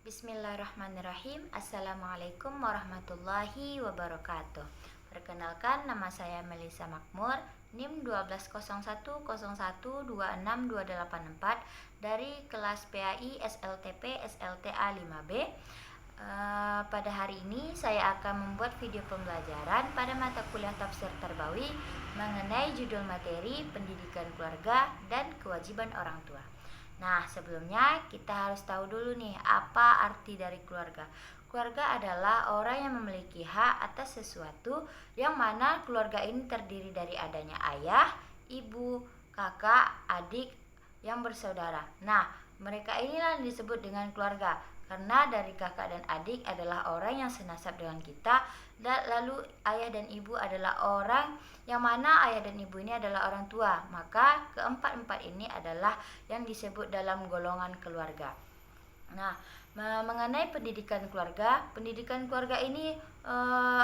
Bismillahirrahmanirrahim. Assalamualaikum warahmatullahi wabarakatuh. Perkenalkan, nama saya Melisa Makmur, NIM 120101262284 dari kelas PAI SLTP SLTA 5B. Pada hari ini saya akan membuat video pembelajaran pada mata kuliah Tafsir Tarbawi mengenai judul materi pendidikan keluarga dan kewajiban orang tua. Nah, sebelumnya kita harus tahu dulu nih apa arti dari keluarga. Keluarga adalah orang yang memiliki hak atas sesuatu, yang mana keluarga ini terdiri dari adanya ayah, ibu, kakak, adik yang bersaudara. Nah, mereka inilah yang disebut dengan keluarga, karena dari kakak dan adik adalah orang yang senasab dengan kita, dan lalu ayah dan ibu adalah orang yang mana ayah dan ibu ini adalah orang tua. Maka keempat-empat ini adalah yang disebut dalam golongan keluarga. Nah, mengenai pendidikan keluarga ini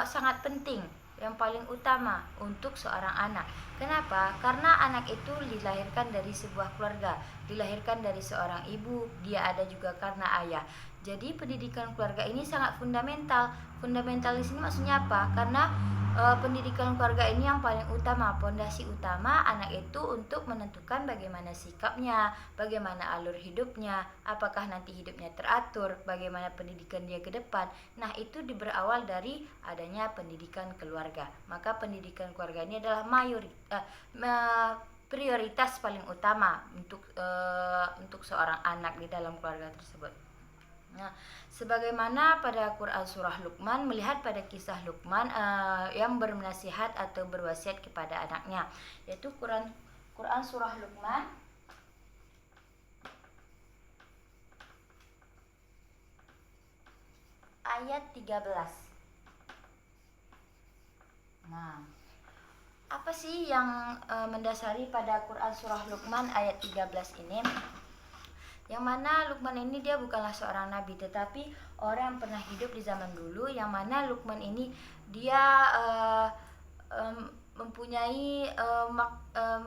sangat penting, yang paling utama untuk seorang anak. Kenapa? Karena anak itu dilahirkan dari sebuah keluarga, dilahirkan dari seorang ibu, dia ada juga karena ayah. Jadi pendidikan keluarga ini sangat fundamental. Fundamental di sini maksudnya apa? Karena pendidikan keluarga ini yang paling utama, pondasi utama anak itu untuk menentukan bagaimana sikapnya, bagaimana alur hidupnya, apakah nanti hidupnya teratur, bagaimana pendidikan dia ke depan. Nah, itu berawal dari adanya pendidikan keluarga. Maka pendidikan keluarga ini adalah prioritas paling utama untuk seorang anak di dalam keluarga tersebut. Nah, sebagaimana pada Quran surah Luqman, melihat pada kisah Luqman yang bernasihat atau berwasiat kepada anaknya, yaitu Quran surah Luqman ayat 13. Nah, apa sih yang mendasari pada Quran surah Luqman ayat 13 ini? Yang mana Luqman ini dia bukanlah seorang nabi, tetapi orang yang pernah hidup di zaman dulu, yang mana Luqman ini dia mempunyai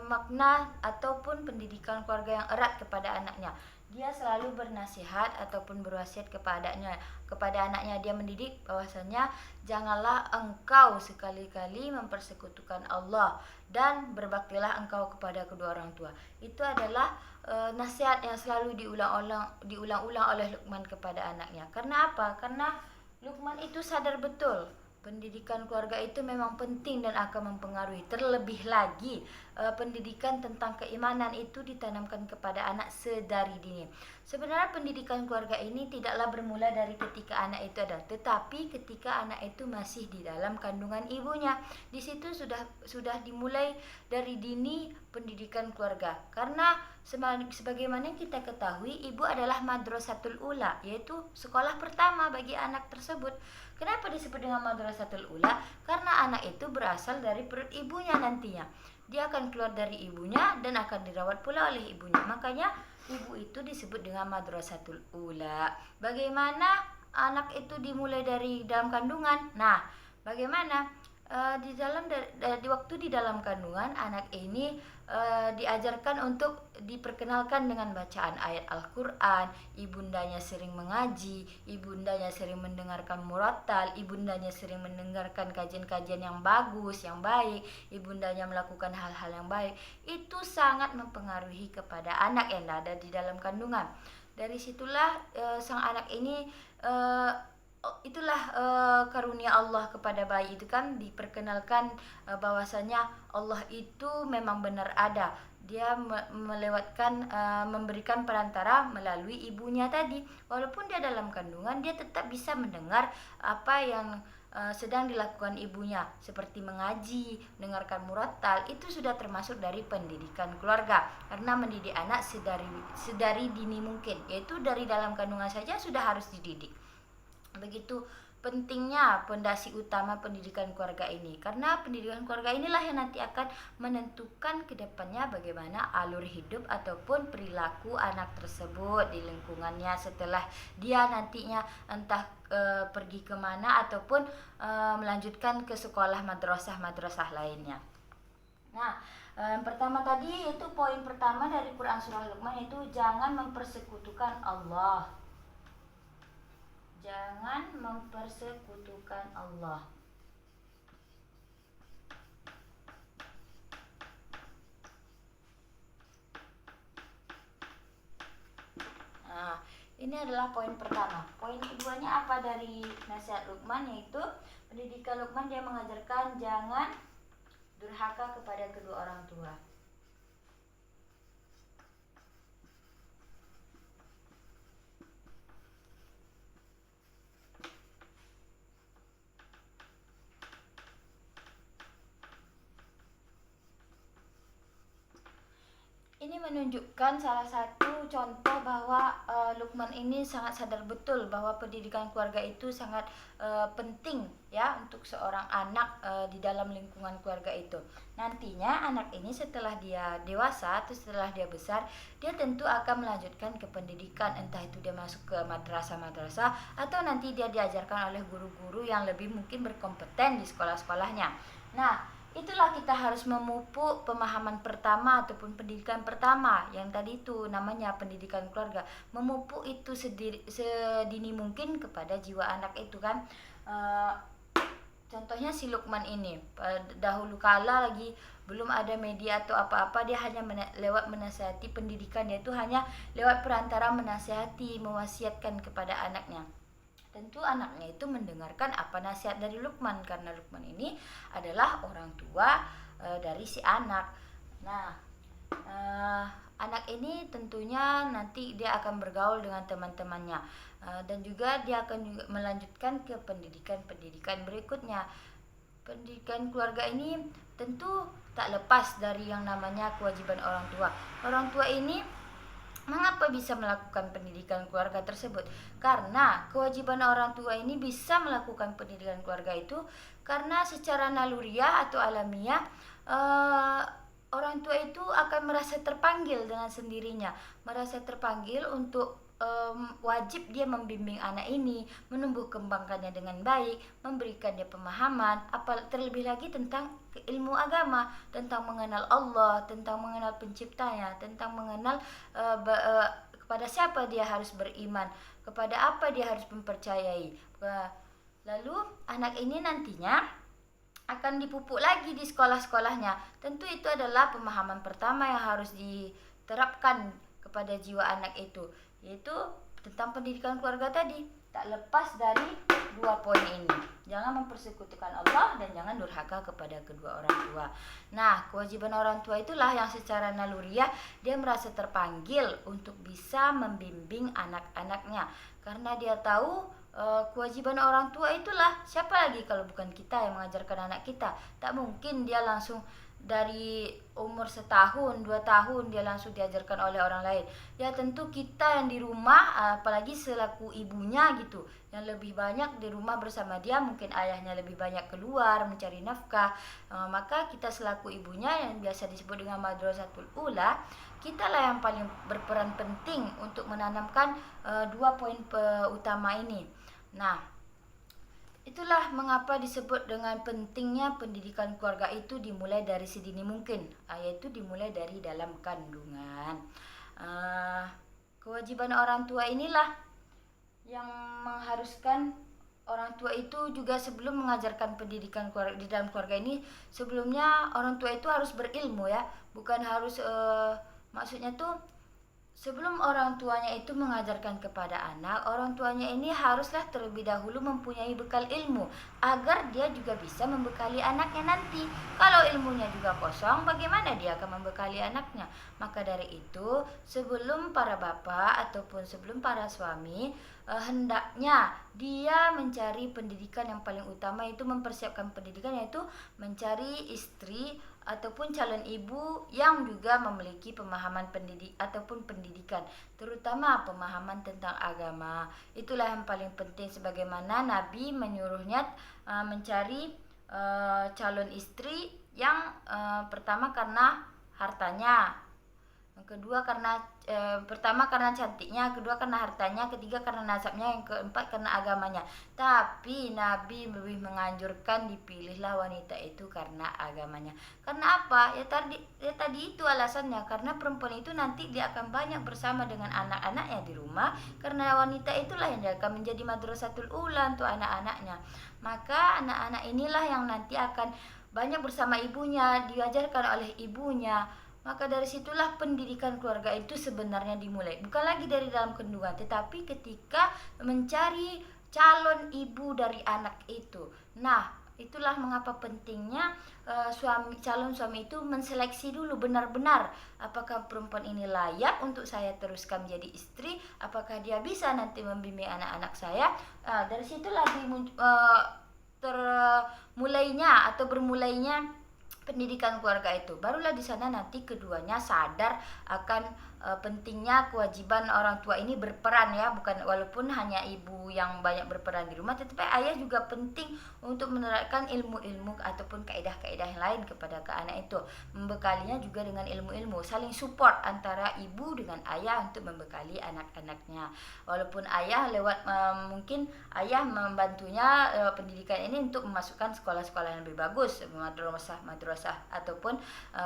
makna ataupun pendidikan keluarga yang erat kepada anaknya. Dia selalu bernasihat ataupun berwasiat kepada anaknya. Dia mendidik bahwasanya janganlah engkau sekali-kali mempersekutukan Allah, dan berbaktilah engkau kepada kedua orang tua. Itu adalah nasihat yang selalu diulang-ulang oleh Luqman kepada anaknya. Karena apa? Karena Luqman itu sadar betul pendidikan keluarga itu memang penting dan akan mempengaruhi. Terlebih lagi pendidikan tentang keimanan itu ditanamkan kepada anak sedari dini. Sebenarnya pendidikan keluarga ini tidaklah bermula dari ketika anak itu ada, tetapi ketika anak itu masih di dalam kandungan ibunya. Di situ sudah dimulai dari dini pendidikan keluarga. Karena sebagaimana kita ketahui, ibu adalah madrasatul ula, yaitu sekolah pertama bagi anak tersebut. Kenapa disebut dengan madrasatul ula? Karena anak itu berasal dari perut ibunya nantinya. Dia akan keluar dari ibunya dan akan dirawat pula oleh ibunya. Makanya ibu itu disebut dengan madrasatul ula. Bagaimana anak itu dimulai dari dalam kandungan? Nah, bagaimana di waktu di dalam kandungan anak ini diajarkan untuk diperkenalkan dengan bacaan ayat Al-Quran. Ibundanya sering mengaji, ibundanya sering mendengarkan murattal, ibundanya sering mendengarkan kajian-kajian yang bagus, yang baik, ibundanya melakukan hal-hal yang baik. Itu sangat mempengaruhi kepada anak yang ada di dalam kandungan. Dari situlah sang anak ini itulah karunia Allah kepada bayi itu kan, diperkenalkan bahwasanya Allah itu memang benar ada. Dia memberikan perantara melalui ibunya tadi. Walaupun dia dalam kandungan, dia tetap bisa mendengar apa yang sedang dilakukan ibunya, seperti mengaji, mendengarkan murattal. Itu sudah termasuk dari pendidikan keluarga, karena mendidik anak sedari dini mungkin, yaitu dari dalam kandungan saja sudah harus dididik. Begitu pentingnya pondasi utama pendidikan keluarga ini, karena pendidikan keluarga inilah yang nanti akan menentukan kedepannya bagaimana alur hidup ataupun perilaku anak tersebut di lingkungannya setelah dia nantinya entah pergi kemana ataupun melanjutkan ke sekolah madrasah lainnya. Nah, yang pertama tadi itu poin pertama dari Quran surah Luqman, itu jangan mempersekutukan Allah. Jangan mempersekutukan Allah. Nah, ini adalah poin pertama. Poin keduanya apa dari nasihat Luqman, yaitu pendidikan Luqman, dia mengajarkan jangan durhaka kepada kedua orang tua. Ini menunjukkan salah satu contoh bahwa Luqman ini sangat sadar betul bahwa pendidikan keluarga itu sangat penting ya untuk seorang anak di dalam lingkungan keluarga itu. Nantinya anak ini setelah dia dewasa atau setelah dia besar, dia tentu akan melanjutkan ke pendidikan, entah itu dia masuk ke madrasah-madrasah atau nanti dia diajarkan oleh guru-guru yang lebih mungkin berkompeten di sekolah-sekolahnya. Nah, itulah kita harus memupuk pemahaman pertama ataupun pendidikan pertama yang tadi itu namanya pendidikan keluarga. Memupuk itu sedini mungkin kepada jiwa anak itu kan. Contohnya si Luqman ini, dahulu kala lagi belum ada media atau apa-apa, dia hanya lewat menasihati pendidikan, dia itu hanya lewat perantara menasihati, mewasiatkan kepada anaknya. Tentu anaknya itu mendengarkan apa nasihat dari Luqman, karena Luqman ini adalah orang tua dari si anak. Nah, anak ini tentunya nanti dia akan bergaul dengan teman-temannya, dan juga dia akan juga melanjutkan ke pendidikan berikutnya. Pendidikan keluarga ini tentu tak lepas dari yang namanya kewajiban orang tua. Orang tua ini mengapa bisa melakukan pendidikan keluarga tersebut? Karena kewajiban orang tua ini bisa melakukan pendidikan keluarga itu karena secara naluriah atau alamiah orang tua itu akan merasa terpanggil dengan sendirinya, merasa terpanggil untuk wajib dia membimbing anak ini, menumbuh kembangkannya dengan baik, memberikan dia pemahaman, terlebih lagi tentang ilmu agama, tentang mengenal Allah, tentang mengenal penciptanya, tentang mengenal kepada siapa dia harus beriman, kepada apa dia harus mempercayai. Lalu anak ini nantinya akan dipupuk lagi di sekolah-sekolahnya. Tentu itu adalah pemahaman pertama yang harus diterapkan kepada jiwa anak itu, yaitu tentang pendidikan keluarga tadi. Tak lepas dari dua poin ini, jangan mempersekutukan Allah dan jangan durhaka kepada kedua orang tua. Nah, kewajiban orang tua itulah yang secara naluriah dia merasa terpanggil untuk bisa membimbing anak-anaknya, karena dia tahu kewajiban orang tua itulah, siapa lagi kalau bukan kita yang mengajarkan anak kita. Tak mungkin dia langsung dari umur 1-2 tahun dia langsung diajarkan oleh orang lain. Ya tentu kita yang di rumah, apalagi selaku ibunya gitu, yang lebih banyak di rumah bersama dia, mungkin ayahnya lebih banyak keluar mencari nafkah, maka kita selaku ibunya yang biasa disebut dengan madrasatul ula, kita lah yang paling berperan penting untuk menanamkan dua poin utama ini. Nah, itulah mengapa disebut dengan pentingnya pendidikan keluarga itu dimulai dari sedini mungkin, yaitu dimulai dari dalam kandungan. Kewajiban orang tua inilah yang mengharuskan orang tua itu juga sebelum mengajarkan pendidikan keluarga, di dalam keluarga ini, sebelumnya orang tua itu harus berilmu ya, bukan harus maksudnya tuh sebelum orang tuanya itu mengajarkan kepada anak, orang tuanya ini haruslah terlebih dahulu mempunyai bekal ilmu agar dia juga bisa membekali anaknya nanti. Kalau ilmunya juga kosong, bagaimana dia akan membekali anaknya? Maka dari itu, sebelum para bapak ataupun sebelum para suami, hendaknya dia mencari pendidikan yang paling utama, itu mempersiapkan pendidikan, yaitu mencari istri ataupun calon ibu yang juga memiliki pemahaman ataupun pendidikan, terutama pemahaman tentang agama. Itulah yang paling penting, sebagaimana Nabi menyuruhnya mencari calon istri yang pertama karena hartanya, Yang kedua karena pertama karena cantiknya, kedua karena hartanya, ketiga karena nasabnya, yang keempat karena agamanya. Tapi Nabi lebih menganjurkan dipilihlah wanita itu karena agamanya. Karena apa? Ya tadi itu alasannya, karena perempuan itu nanti dia akan banyak bersama dengan anak-anaknya di rumah, karena wanita itulah yang akan menjadi madrasatul ula untuk anak-anaknya. Maka anak-anak inilah yang nanti akan banyak bersama ibunya, diajarkan oleh ibunya. Maka dari situlah pendidikan keluarga itu sebenarnya dimulai. Bukan lagi dari dalam kandungan, tetapi ketika mencari calon ibu dari anak itu. Nah, itulah mengapa pentingnya calon suami itu menseleksi dulu benar-benar apakah perempuan ini layak untuk saya teruskan menjadi istri, apakah dia bisa nanti membimbing anak-anak saya. Dari situlah termulainya atau bermulainya pendidikan keluarga itu. Barulah di sana nanti keduanya sadar akan pentingnya kewajiban orang tua ini berperan, ya, bukan walaupun hanya ibu yang banyak berperan di rumah, tetapi ayah juga penting untuk menerapkan ilmu-ilmu ataupun kaidah-kaidah yang lain kepada ke anak itu, membekalinya juga dengan ilmu-ilmu, saling support antara ibu dengan ayah untuk membekali anak-anaknya. Walaupun ayah lewat mungkin ayah membantunya pendidikan ini untuk memasukkan sekolah-sekolah yang lebih bagus, madrasah ataupun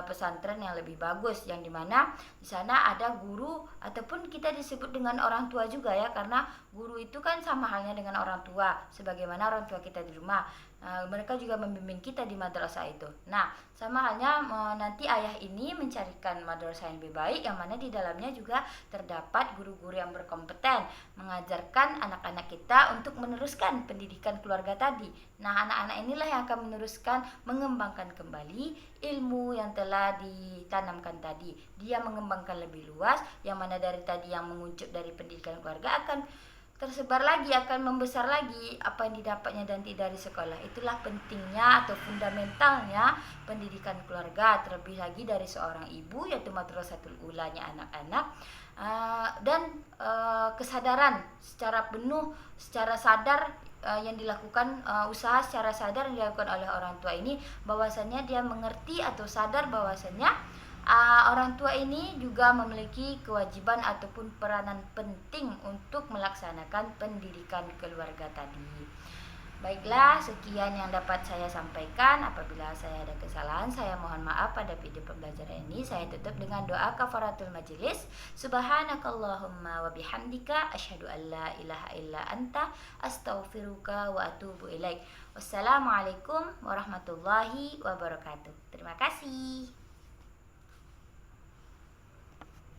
pesantren yang lebih bagus, yang dimana di sana ada guru ataupun kita disebut dengan orang tua juga, ya, karena guru itu kan sama halnya dengan orang tua, sebagaimana orang tua kita di rumah. Mereka juga membimbing kita di madrasah itu. Nah, sama halnya nanti ayah ini mencarikan madrasah yang lebih baik, yang mana di dalamnya juga terdapat guru-guru yang berkompeten mengajarkan anak-anak kita untuk meneruskan pendidikan keluarga tadi. Nah, anak-anak inilah yang akan meneruskan, mengembangkan kembali ilmu yang telah ditanamkan tadi. Dia mengembangkan lebih luas, yang mana dari tadi yang menguncup dari pendidikan keluarga akan tersebar lagi, akan membesar lagi apa yang didapatnya nanti dari sekolah. Itulah pentingnya atau fundamentalnya pendidikan keluarga, terlebih lagi dari seorang ibu, yaitu madrasatul ulanya anak-anak, dan kesadaran secara penuh, secara sadar yang dilakukan, usaha secara sadar yang dilakukan oleh orang tua ini, bahwasannya dia mengerti atau sadar bahwasannya orang tua ini juga memiliki kewajiban ataupun peranan penting untuk melaksanakan pendidikan keluarga tadi. Baiklah, sekian yang dapat saya sampaikan. Apabila saya ada kesalahan, saya mohon maaf pada video pembelajaran ini. Saya tutup dengan doa kafaratul majelis. Subhanakallahumma wa bihamdika asyhadu an la ilaha illa anta astaghfiruka wa atubu ilaik. Wassalamualaikum warahmatullahi wabarakatuh. Terima kasih.